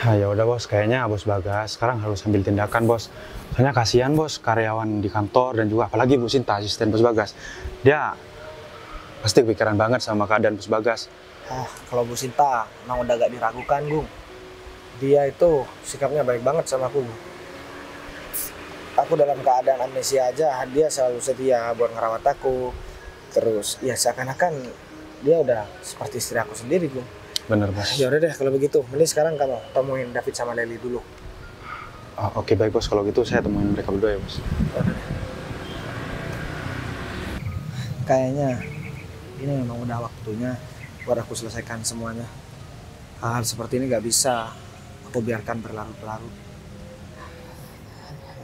Ah, ya udah bos, kayaknya Bos Bagas sekarang harus ambil tindakan bos. Soalnya kasihan bos, karyawan di kantor dan juga apalagi Bu Sinta, asisten Bos Bagas. Dia pasti kepikiran banget sama keadaan Bos Bagas. Kalau Bu Sinta emang udah gak diragukan, Gung. Dia itu sikapnya baik banget sama aku, Gung. Aku dalam keadaan amnesia aja, dia selalu setia buat ngerawat aku. Terus ya seakan-akan dia udah seperti istri aku sendiri, Gung. Bener bos. Ya udah deh kalau begitu. Mending sekarang kamu temuin David sama Leli dulu. Oke baik bos, kalau gitu saya temuin mereka berdua ya bos. Kayaknya ini memang udah waktunya buat aku selesaikan semuanya. Hal seperti ini gak bisa aku biarkan berlarut-larut.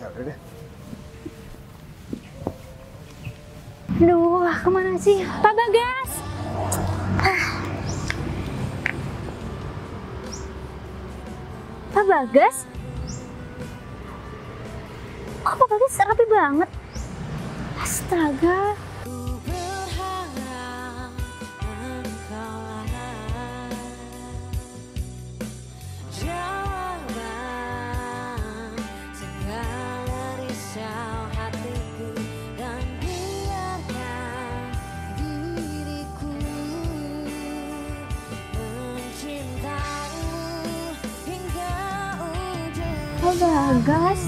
Ya udah deh. Aduh, kemana sih? Pak Bagas! Pak Bagas? Kok Pak Bagas rapi banget? Astaga. Pak Bagas.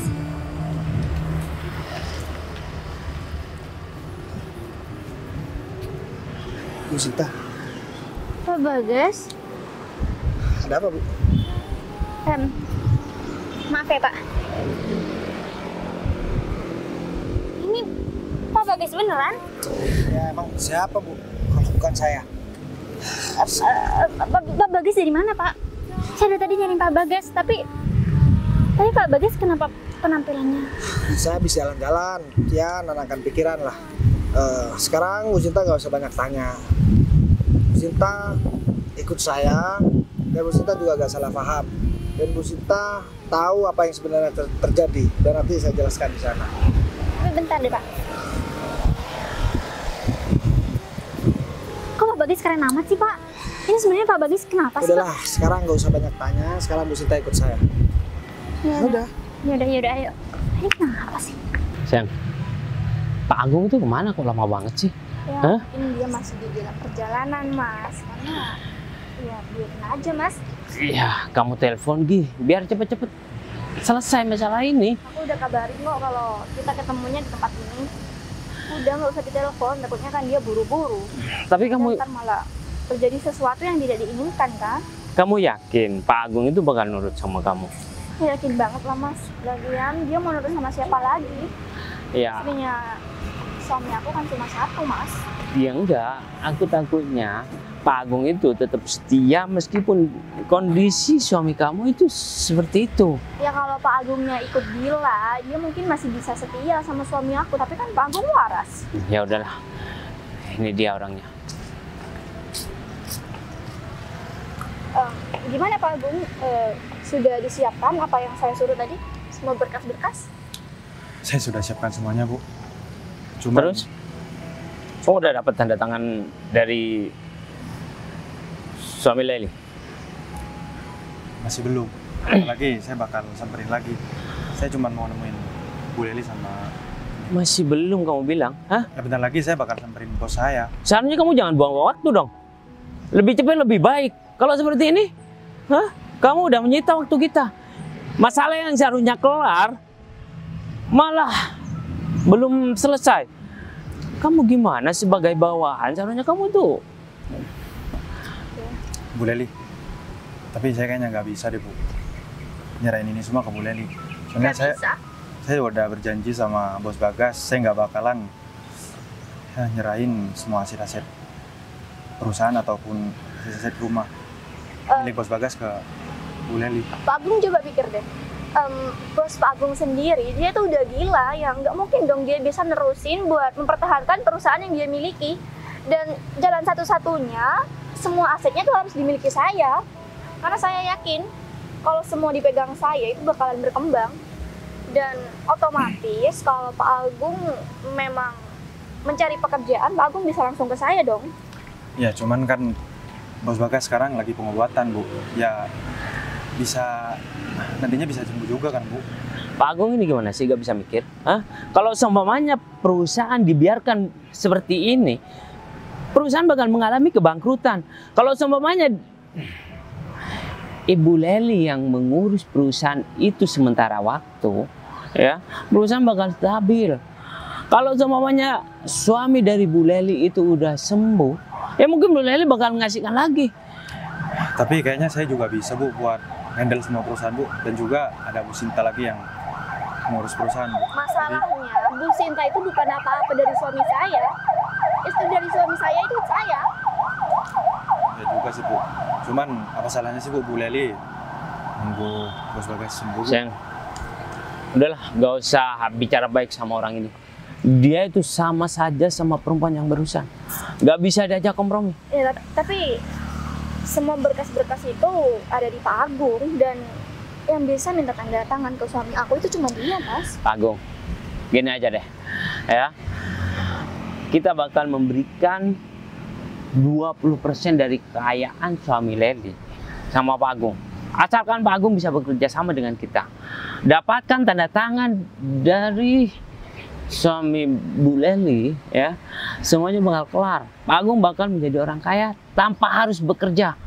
Bu Sinta, Pak Bagas. ada apa, Bu? Maaf ya, Pak. Ini Pak Bagas beneran? Ya emang siapa, Bu? Kalau bukan saya. Pak Bagas dari mana, Pak? Saya dari tadi nyariin Pak Bagas, tapi Pak Bagas kenapa penampilannya? Saya habis jalan-jalan, ya nenangkan pikiran lah. Sekarang Bu Sinta gak usah banyak tanya. Bu Sinta ikut saya, dan Bu Sinta juga gak salah paham. Dan Bu Sinta tahu apa yang sebenarnya terjadi, dan nanti saya jelaskan di sana. Tapi bentar deh Pak. Kok Pak Bagas keren amat sih Pak? Ini sebenarnya Pak Bagas kenapa sih? Udahlah, sekarang gak usah banyak tanya. Sekarang Bu Sinta ikut saya. Udah. Yaudah, ayo. Ini kenapa sih? Sayang, Pak Agung itu kemana kok lama banget sih? Ya, Hah? mungkin dia masih di dalam perjalanan, Mas. Karena ya biarin aja, Mas. Iya, kamu telepon Gi, biar cepet-cepet selesai masalah ini. Aku udah kabarin kok kalau kita ketemunya di tempat ini. Udah nggak usah ditelepon, takutnya kan dia buru-buru. Tapi kamu Ntar malah terjadi sesuatu yang tidak diinginkan kan? kamu yakin Pak Agung itu bakal nurut sama kamu? Yakin banget lah Mas. Lagian dia mau nurut sama siapa lagi? Iya. Istrinya suami aku kan cuma satu, Mas. Ya enggak, aku takutnya Pak Agung itu tetap setia meskipun kondisi suami kamu itu seperti itu. Ya kalau Pak Agungnya ikut gila, dia mungkin masih bisa setia sama suami aku. Tapi kan Pak Agung waras. Ya udahlah, ini dia orangnya. Gimana Pak Agung? Sudah disiapkan apa yang saya suruh tadi? Semua berkas-berkas? Saya sudah siapkan semuanya, Bu. Cuma Terus? Kamu udah dapat tanda tangan dari suami Leli? masih belum. Lagi saya bakal samperin lagi. Saya cuma mau nemuin Bu Leli sama... Masih belum kamu bilang? Hah? Ya bentar lagi saya bakal samperin bos saya. Seharusnya kamu jangan buang waktu dong. Lebih cepat lebih baik. Kalau seperti ini, hah? Kamu udah menyita waktu kita. Masalah yang seharusnya kelar, malah belum selesai. Kamu gimana sebagai bawahan? Seharusnya kamu tuh... Bu Leli. Tapi saya kayaknya nggak bisa deh, Bu. Nyerahin ini semua ke Bu Leli. Soalnya saya udah berjanji sama Bos Bagas, saya nggak bakalan nyerahin semua aset-aset perusahaan ataupun aset-aset rumah milik Bos Bagas ke Bu Leli. Pak Agung coba pikir deh. Bos Pak Agung sendiri, dia tuh udah gila. Ya nggak mungkin dong dia bisa nerusin buat mempertahankan perusahaan yang dia miliki. Dan jalan satu-satunya, semua asetnya tuh harus dimiliki saya. Karena saya yakin kalau semua dipegang saya itu bakalan berkembang. Dan otomatis kalau Pak Agung memang mencari pekerjaan, Pak Agung bisa langsung ke saya dong. Ya cuman kan Bos Bagas sekarang lagi pengobatan, Bu. Ya bisa, nantinya bisa sembuh juga kan, Bu. Pak Agung ini gimana sih, gak bisa mikir? Hah? Kalau seumpamanya perusahaan dibiarkan seperti ini, perusahaan bakal mengalami kebangkrutan. Kalau seumpamanya Ibu Leli yang mengurus perusahaan itu sementara waktu, ya, perusahaan bakal stabil. Kalau seumpamanya suami dari Bu Leli itu udah sembuh, ya mungkin Bu Leli bakal ngasihkan lagi. Tapi kayaknya saya juga bisa, Bu, buat handle semua perusahaan, Bu. Dan juga ada Bu Sinta lagi yang mengurus perusahaan, Bu. Masalahnya, Bu Sinta itu bukan apa-apa dari suami saya. Istri dari suami saya itu saya. Ya juga sih, Bu. Cuman apa salahnya sih, Bu Leli nunggu Bos Bagas sembuh, Bu? Sayang, udahlah, gak usah bicara baik sama orang ini. Dia itu sama saja sama perempuan yang berusaha. Gak bisa diajak kompromi. Ya, tapi semua berkas-berkas itu ada di Pak Agung. Dan yang bisa minta tanda tangan ke suami aku itu cuma dia, Mas. Pak Agung, gini aja deh, ya. Kita bakal memberikan 20% dari kekayaan suami Leli sama Pak Agung. Asalkan Pak Agung bisa bekerja sama dengan kita. Dapatkan tanda tangan dari suami Bu Leli, ya. Semuanya bakal kelar. Pak Agung bakal menjadi orang kaya tanpa harus bekerja.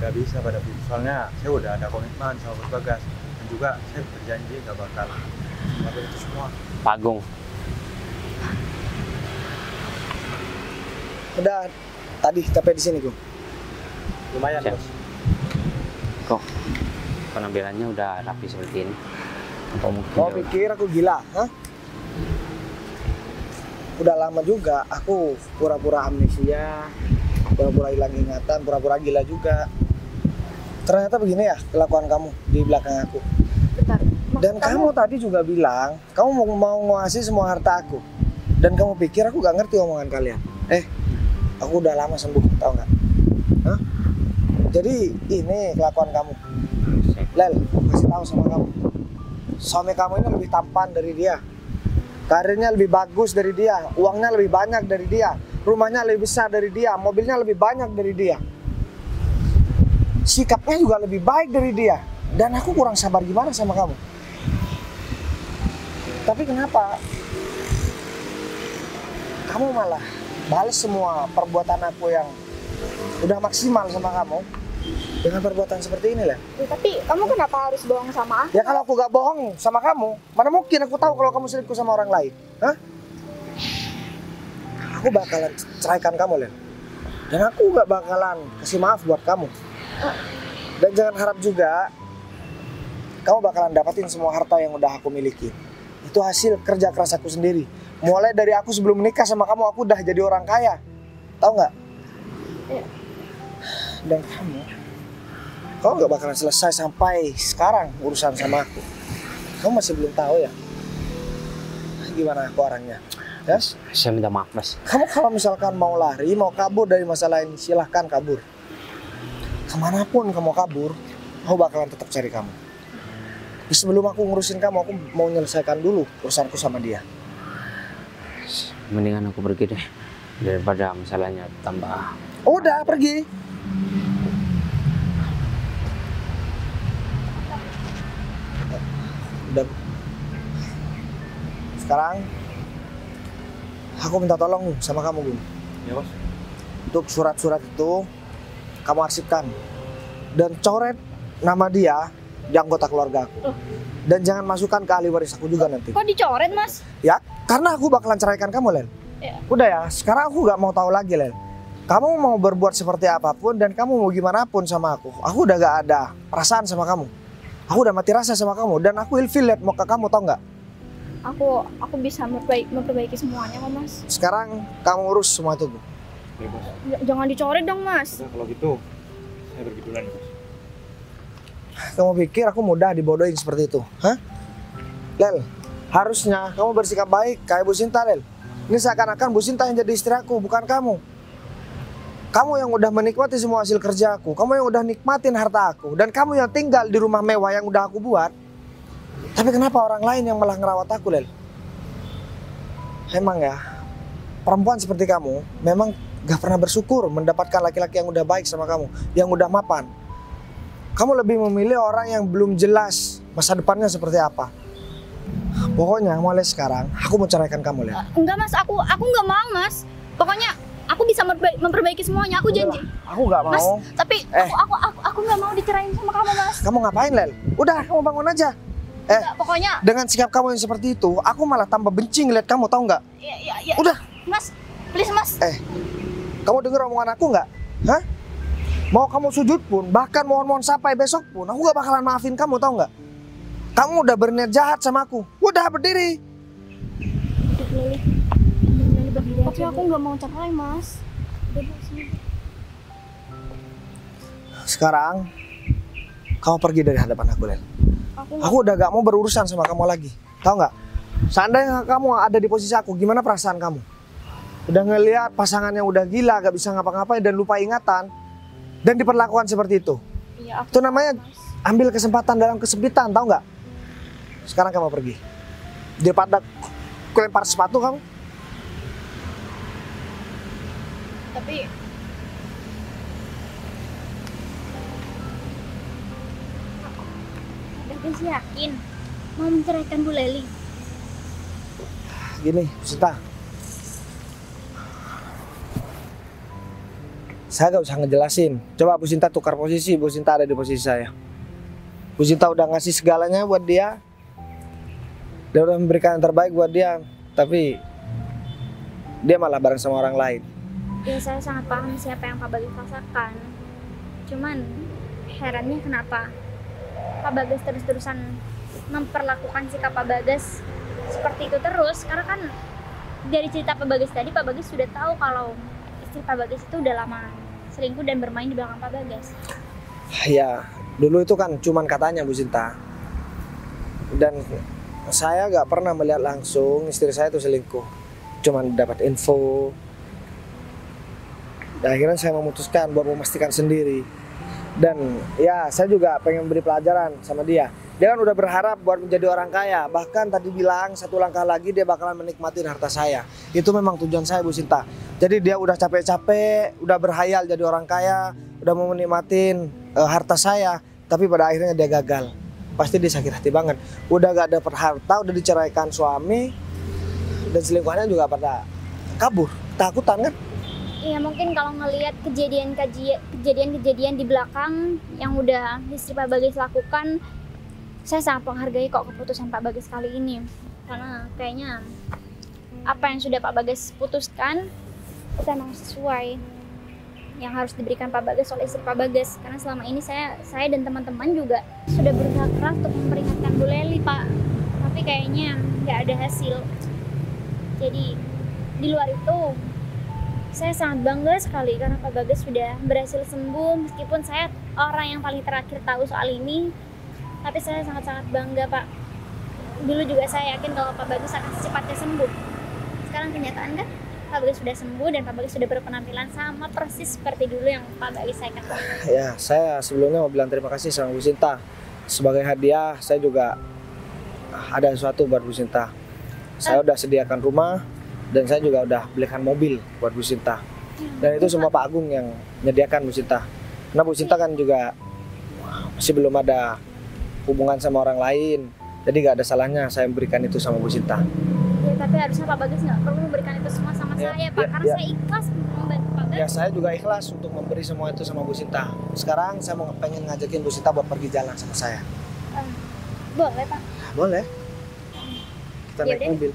Gak bisa pada Bu. Soalnya saya udah ada komitmen sama Bos Bagas. Dan juga saya berjanji gak bakal melakukan itu semua. Pak Agung, Udah tadi capek di sini, Gung. Lumayan, Siap. Bos. kok penampilannya udah rapi seperti ini? Atau mungkin Mau pikir aku gila, hah? Udah lama juga aku pura-pura amnesia, pura-pura hilang ingatan, pura-pura gila juga. Ternyata begini ya kelakuan kamu di belakang aku. Bentar. Maksud Dan kamu tadi juga bilang kamu mau ngasih semua harta aku. Dan kamu pikir aku gak ngerti omongan kalian. Aku udah lama sembuh, tau nggak? Hah? Jadi ini kelakuan kamu. Lel, kasih tahu sama kamu. Suami kamu ini lebih tampan dari dia. Karirnya lebih bagus dari dia. Uangnya lebih banyak dari dia. Rumahnya lebih besar dari dia. Mobilnya lebih banyak dari dia. Sikapnya juga lebih baik dari dia. Dan aku kurang sabar gimana sama kamu. Tapi kenapa kamu malah balas semua perbuatan aku yang udah maksimal sama kamu dengan perbuatan seperti ini lah. Ya, tapi kamu kenapa harus bohong sama aku? Ya kalau aku gak bohong sama kamu, mana mungkin aku tahu kalau kamu selingkuh sama orang lain? Hah? Aku bakalan ceraikan kamu, Len. Dan aku gak bakalan kasih maaf buat kamu. Dan jangan harap juga kamu bakalan dapatin semua harta yang udah aku miliki. Itu hasil kerja keras aku sendiri. Mulai dari aku sebelum menikah sama kamu, aku udah jadi orang kaya. Tahu nggak? Iya. Dan kamu nggak bakalan selesai sampai sekarang urusan sama aku. Kamu masih belum tahu ya? Gimana aku orangnya? Yes? Saya minta maaf, Mas. Kamu kalau misalkan mau lari, mau kabur dari masalah ini, silahkan kabur. Kemanapun kamu kabur, aku bakalan tetap cari kamu. Tapi sebelum aku ngurusin kamu, aku mau menyelesaikan dulu urusanku sama dia. Mendingan aku pergi deh, daripada masalahnya tambah. Udah, pergi. Udah. Sekarang aku minta tolong sama kamu, Gun. Ya, Bos. Untuk surat-surat itu kamu arsipkan dan coret nama dia di anggota keluarga aku. Dan jangan masukkan ke ahli waris aku juga nanti. Kok dicoret, Mas? Ya, karena aku bakalan ceraikan kamu, Len. Ya. Udah ya, sekarang aku gak mau tahu lagi, Len. Kamu mau berbuat seperti apapun dan kamu mau gimana pun sama aku udah gak ada perasaan sama kamu. Aku udah mati rasa sama kamu dan aku ilfil liat muka kamu, tau nggak? Aku bisa memperbaiki semuanya kok, Mas. Sekarang kamu urus semua itu, Bu. Ya, Bos. Jangan dicoret dong, Mas. Udah, kalau gitu saya pergi duluan, Bos. Kamu pikir aku mudah dibodohin seperti itu? Hah? Lel, harusnya kamu bersikap baik kayak Bu Sinta, Lel. Ini seakan-akan Bu Sinta yang jadi istri aku, bukan kamu. Kamu yang udah menikmati semua hasil kerja aku. Kamu yang udah nikmatin harta aku. Dan kamu yang tinggal di rumah mewah yang udah aku buat. Tapi kenapa orang lain yang malah ngerawat aku, Lel? Emang ya, perempuan seperti kamu memang gak pernah bersyukur mendapatkan laki-laki yang udah baik sama kamu, yang udah mapan. Kamu lebih memilih orang yang belum jelas masa depannya seperti apa. Pokoknya mulai sekarang aku mau ceraikan kamu, Lel. Enggak, Mas. Aku nggak mau, Mas. Pokoknya aku bisa memperbaiki semuanya. Aku janji. Aku nggak mau. Mas, tapi aku nggak mau dicerain sama kamu, Mas. Kamu ngapain, Lel? Udah, kamu bangun aja. Enggak, pokoknya. Dengan sikap kamu yang seperti itu, aku malah tambah benci ngeliat kamu, tahu nggak? Ya. Udah. Mas, please, Mas. Kamu denger omongan aku nggak? Hah? Mau kamu sujud pun, bahkan mohon-mohon sampai besok pun, aku gak bakalan maafin kamu, tahu nggak? Kamu udah berniat jahat sama aku. Udah, berdiri. Udah, Lili. Berdiri aja. Tapi aku nggak mau cerai, Mas. Udah, sini. Sekarang kamu pergi dari hadapan aku, Lel. Aku udah gak mau berurusan sama kamu lagi. Tahu nggak? Seandainya kamu ada di posisi aku, gimana perasaan kamu? Udah ngelihat pasangan yang udah gila, gak bisa ngapa-ngapain dan lupa ingatan, dan diperlakukan seperti itu. Iya, Itu namanya ambil kesempatan dalam kesempitan, tahu nggak? Sekarang kamu pergi. Daripada kelempar sepatu kamu. Tapi udah sih yakin mau menceraikan Bu Leli. Gini, Sinta. Saya gak usah ngejelasin. Coba Bu Sinta tukar posisi, Bu Sinta ada di posisi saya. Bu Sinta udah ngasih segalanya buat dia. Dia udah memberikan yang terbaik buat dia. Tapi dia malah bareng sama orang lain. Ya, saya sangat paham siapa yang Pak Bagas rasakan. Cuman herannya kenapa Pak Bagas terus-terusan memperlakukan sikap Pak Bagas seperti itu terus. Karena kan dari cerita Pak Bagas tadi, Pak Bagas sudah tahu kalau istri Pak Bagas itu udah lama selingkuh dan bermain di belakang Pak Bagas. Ya, dulu itu kan cuman katanya Bu Sinta. Dan saya nggak pernah melihat langsung istri saya itu selingkuh. Cuman dapat info. Dan akhirnya saya memutuskan buat memastikan sendiri. Dan ya saya juga pengen beri pelajaran sama dia. Dia kan udah berharap buat menjadi orang kaya. Bahkan tadi bilang 1 langkah lagi dia bakalan menikmati harta saya. Itu memang tujuan saya Bu Sinta. Jadi dia udah capek-capek, udah berhayal jadi orang kaya, udah mau menikmatin harta saya. Tapi pada akhirnya dia gagal. Pasti dia sakit hati banget. Udah gak dapet harta, udah diceraikan suami. Dan selingkuhannya juga pada kabur, takutan kan. Iya, mungkin kalau ngelihat kejadian-kejadian di belakang yang udah istri Pak Bagas lakukan, saya sangat menghargai kok keputusan Pak Bagas kali ini. Karena kayaknya apa yang sudah Pak Bagas putuskan itu emang sesuai yang harus diberikan Pak Bagas oleh istri Pak Bagas. Karena selama ini saya dan teman-teman juga sudah berusaha keras untuk memperingatkan Bu Leli, Pak. Tapi kayaknya nggak ada hasil. Jadi di luar itu saya sangat bangga sekali karena Pak Bagas sudah berhasil sembuh. Meskipun saya orang yang paling terakhir tahu soal ini, tapi saya sangat-sangat bangga, Pak. Dulu juga saya yakin kalau Pak Bagas akan secepatnya sembuh. Sekarang kenyataan kan Pak Bagas sudah sembuh dan Pak Bagas sudah berpenampilan sama persis seperti dulu yang Pak Bagas saya kenal. Ya, saya sebelumnya mau bilang terima kasih sama Bu Sinta. Sebagai hadiah, saya juga ada sesuatu buat Bu Sinta. Saya udah sediakan rumah dan saya juga udah belikan mobil buat Bu Sinta. Dan itu semua Pak Agung yang menyediakan Bu Sinta. Karena Bu Sinta kan juga masih belum ada hubungan sama orang lain. Jadi nggak ada salahnya saya memberikan itu sama Bu Sinta. Ya, tapi harusnya Pak Bagas nggak perlu memberikan itu semua sama saya, Pak. Karena saya ikhlas membantu Pak Bagas. Ya, saya juga ikhlas untuk memberi semua itu sama Bu Sinta. Sekarang saya mau pengen ngajakin Bu Sinta buat pergi jalan sama saya. Boleh, Pak. Boleh. Kita naik Yaudah. mobil.